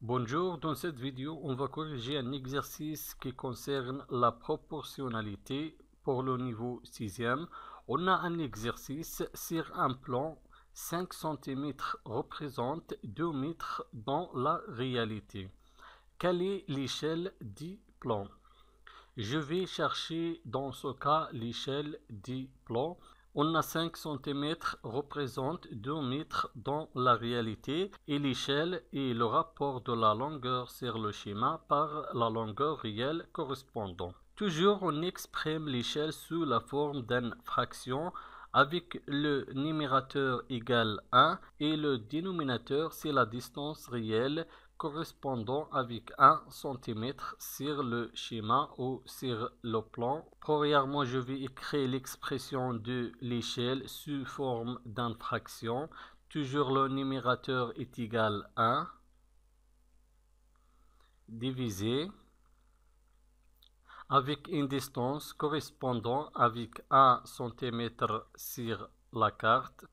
Bonjour, dans cette vidéo, on va corriger un exercice qui concerne la proportionnalité pour le niveau 6e. On a un exercice sur un plan, 5 cm représente 2 mètres dans la réalité. Quelle est l'échelle du plan? Je vais chercher dans ce cas l'échelle du plan. On a 5 cm représente 2 mètres dans la réalité et l'échelle est le rapport de la longueur sur le schéma par la longueur réelle correspondante. Toujours on exprime l'échelle sous la forme d'une fraction avec le numérateur égal 1 et le dénominateur c'est la distance réelle correspondant avec 1 cm sur le schéma ou sur le plan. Premièrement, je vais écrire l'expression de l'échelle sous forme d'une fraction. Toujours le numérateur est égal à 1 divisé avec une distance correspondant avec 1 cm sur la carte.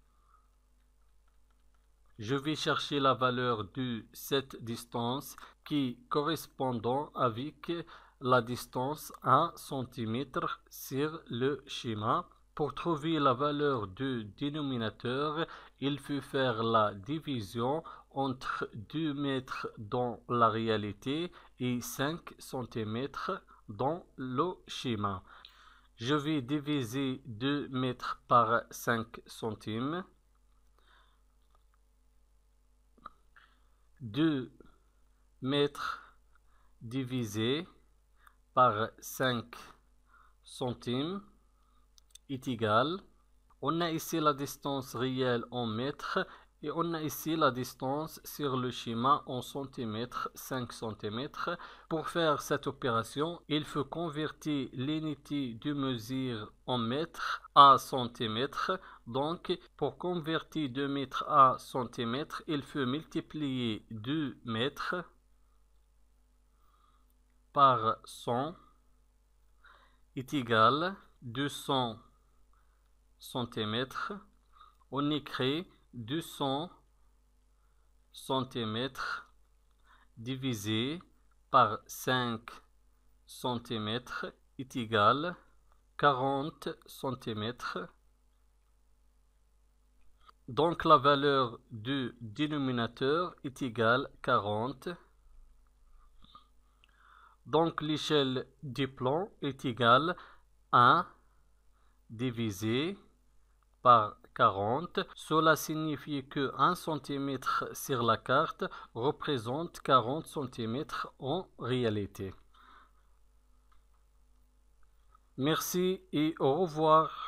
Je vais chercher la valeur de cette distance qui correspondant avec la distance 1 cm sur le schéma. Pour trouver la valeur du dénominateur, il faut faire la division entre 2 mètres dans la réalité et 5 cm dans le schéma. Je vais diviser 2 mètres par 5 centimes. 2 mètres divisé par 5 centimes est égal. On a ici la distance réelle en mètres et on a ici la distance sur le schéma en centimètres, 5 cm. Pour faire cette opération, il faut convertir l'unité de mesure en mètres à centimètres. Donc, pour convertir 2 mètres à centimètres, il faut multiplier 2 mètres par 100 est égal 200 centimètres. On écrit 200 centimètres divisé par 5 centimètres est égal 40 centimètres. Donc la valeur du dénominateur est égale 40. Donc l'échelle du plan est égale 1 divisé par 40. Cela signifie que 1 cm sur la carte représente 40 cm en réalité. Merci et au revoir.